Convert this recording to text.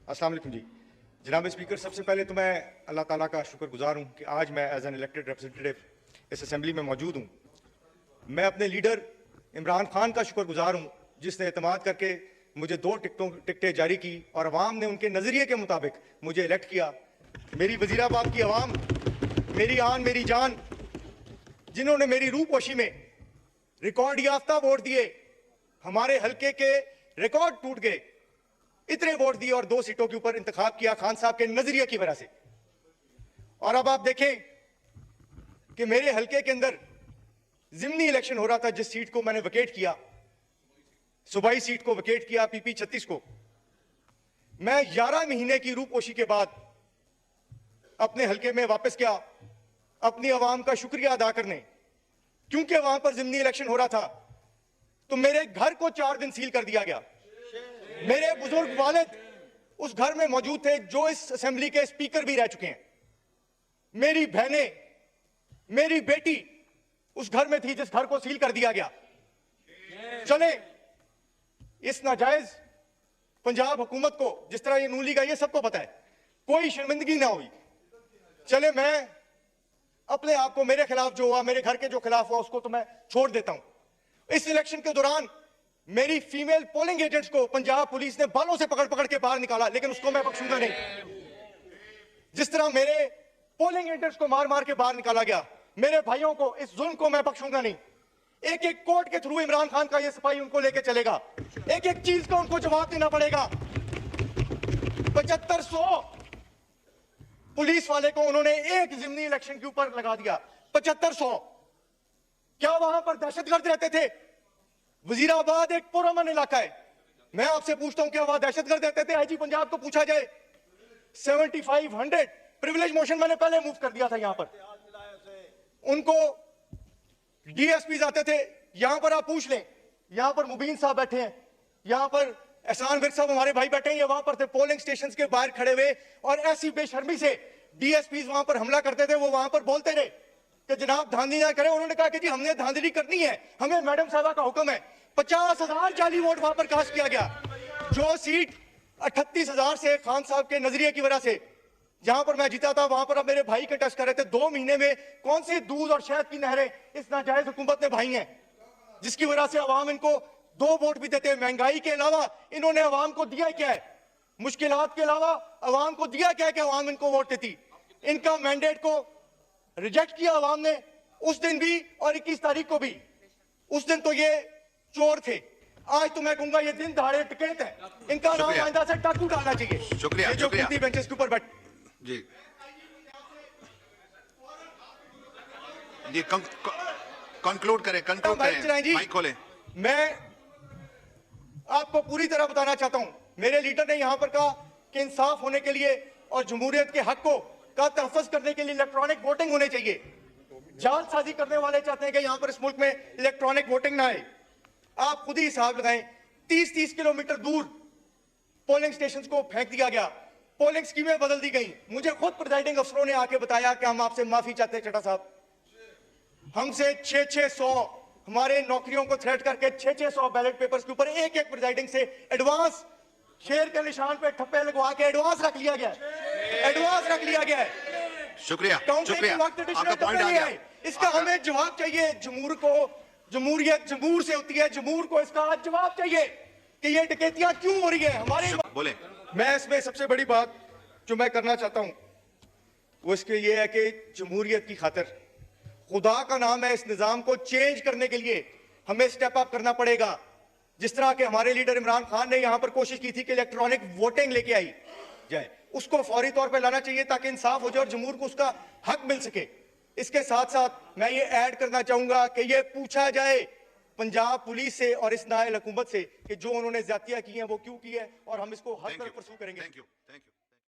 अस्सलाम वालेकुम जी। जनाब स्पीकर, सबसे पहले तो मैं अल्लाह ताला का शुक्रगुजार हूँ कि आज मैं एज एन इलेक्टेड रिप्रेजेंटेटिव इस असेंबली में मौजूद हूँ। मैं अपने लीडर इमरान खान का शुक्रगुजार हूँ जिसने एतमाद करके मुझे 2 टिकटें जारी की और अवाम ने उनके नज़रिए के मुताबिक मुझे इलेक्ट किया। मेरी वज़ीराबाद की अवाम, मेरी आन मेरी जान, जिन्होंने मेरी रूपोशी में रिकॉर्ड याफ्ता वोट दिए, हमारे हल्के के रिकॉर्ड टूट गए, इतने वोट दिए और 2 सीटों के ऊपर इंतखाब किया खान साहब के नजरिए की वजह से। और अब आप देखें कि मेरे हल्के के अंदर जिमनी इलेक्शन हो रहा था, जिस सीट को मैंने विकेट किया, सूबाई सीट को विकेट किया, पीपी 36 को। मैं 11 महीने की रूपोशी के बाद अपने हल्के में वापस गया अपनी आवाम का शुक्रिया अदा करने, क्योंकि वहां पर जिमनी इलेक्शन हो रहा था तो मेरे घर को 4 दिन सील कर दिया गया। मेरे बुजुर्ग वालिद उस घर में मौजूद थे जो इस असेंबली के स्पीकर भी रह चुके हैं। मेरी बहनें, मेरी बेटी उस घर में थी जिस घर को सील कर दिया गया। चले इस नाजायज पंजाब हुकूमत को, जिस तरह ये नून लीग है, ये सबको पता है, कोई शर्मिंदगी ना हुई। चले मैं अपने आप को, मेरे खिलाफ जो हुआ, मेरे घर के जो खिलाफ हुआ, उसको तो मैं छोड़ देता हूं। इस इलेक्शन के दौरान मेरी फीमेल पोलिंग एजेंट्स को पंजाब पुलिस ने बालों से पकड़ पकड़ के बाहर निकाला, लेकिन उसको मैं बख्शूंगा नहीं। जिस तरह मेरे पोलिंग एजेंट्स को मार मार के बाहर निकाला गया, मेरे भाइयों को, इस जुल्म को मैं बख्शूंगा नहीं। एक एक कोर्ट के थ्रू इमरान खान का ये सिपाही उनको लेके चलेगा, एक एक चीज का उनको जवाब देना पड़ेगा। 7500 पुलिस वाले को उन्होंने एक जिमनी इलेक्शन के ऊपर लगा दिया। 7500। क्या वहां पर दहशतगर्द रहते थे? वजीराबाद एक पुरअमन इलाका है। मैं आपसे पूछता हूं, क्या वहां दहशतगर्द रहते थे? आईजी पंजाब को पूछा जाए। 7500 प्रिविलेज मोशन मैंने पहले मूव कर दिया था। यहां पर उनको डीएसपी आते थे। यहां पर आप पूछ लें, यहां पर मुबीन साहब बैठे हैं, यहां पर एहसान विर्क साहब हमारे भाई बैठे हैं, ये वहां पर थे पोलिंग स्टेशन के बाहर खड़े हुए, और ऐसी बेशर्मी से डीएसपी वहां पर हमला करते थे। वो वहां पर बोलते रहे कि जनाब धांधली ना करें। उन्होंने कहा कि जी हमने धांधली करनी है, हमें मैडम साहबा का हुक्म है। 50,000 जाली वोट वहां पर कास्ट किया गया। जो सीट 38,000 से खान साहब के नजरिए की वजह से जहां पर मैं जीता था, वहां पर अब मेरे भाई के टच कर रहे थे। 2 महीने में कौन सी दूध और शहद की नहरें इस नाजायज हुकूमत ने भाई हैं, जिसकी वजह से अवाम इनको 2 वोट भी देते हैं। महंगाई के अलावा इन्होंने अवाम को दिया क्या है? मुश्किलात के अलावा अवाम को दिया क्या है कि अवाम इनको वोट देती? इनका मैंडेट को रिजेक्ट किया अवाम ने, उस दिन भी और 21 तारीख को भी। उस दिन तो ये चोर थे, आज तो मैं कहूंगा ये दिन दहाड़े टिकट है। इनका नाम आइंदा से टाकू डालना चाहिए। शुक्रिया, ये जो कुर्सी बेंचेस के ऊपर बैठ जी जी कंक्लूड करें जी। माइक खोलें। मैं आपको पूरी तरह बताना चाहता हूं, मेरे लीडर ने यहां पर कहा कि इंसाफ होने के लिए और जमहूरियत के हक को का तहफ़्फ़ुज़ करने के लिए इलेक्ट्रॉनिक वोटिंग होने चाहिए। जालसाजी करने वाले चाहते हैं कि यहां पर इस मुल्क में इलेक्ट्रॉनिक वोटिंग ना आए। आप खुद ही हिसाब लगाएं, 30-30 किलोमीटर दूर पोलिंग स्टेशन को फेंक दिया गया, पोलिंग स्कीमें बदल दी गई। मुझे खुद प्रिजाइडिंग अफसरों ने आके बताया कि हम आपसे माफी चाहते हैं चड्ढा साहब, हमसे 600 हमारे नौकरियों को थ्रेट करके 600 बैलेट पेपर्स के ऊपर एक एक प्रिजाइडिंग से एडवांस शेर के निशान पे ठप्पे लगवा के एडवांस रख लिया गया है, एडवांस रख लिया गया है। शुक्रिया, शुक्रिया, आपका पॉइंट आ गया। इसका हमें जवाब चाहिए। जमहूरियत जमहूर से होती है, जमहूर को इसका आज जवाब चाहिए कि ये डकैतियां क्यों हो रही है हमारे। बोले। मैं इसमें सबसे बड़ी बात जो मैं करना चाहता हूं वो इसके ये है कि जमहूरियत की खातिर, खुदा का नाम है, इस निजाम को चेंज करने के लिए हमें स्टेप अप करना पड़ेगा। जिस तरह के हमारे लीडर इमरान खान ने यहां पर कोशिश की थी कि इलेक्ट्रॉनिक वोटिंग लेके आई जाए, उसको फौरी तौर पर लाना चाहिए ताकि इंसाफ हो जाए और जमहूर को उसका हक मिल सके। इसके साथ साथ मैं ये ऐड करना चाहूंगा कि ये पूछा जाए पंजाब पुलिस से और इस नायल हुकूमत से कि जो उन्होंने ज्यादतियां की हैं वो क्यों की है, और हम इसको हर तरह परसू करेंगे। Thank you.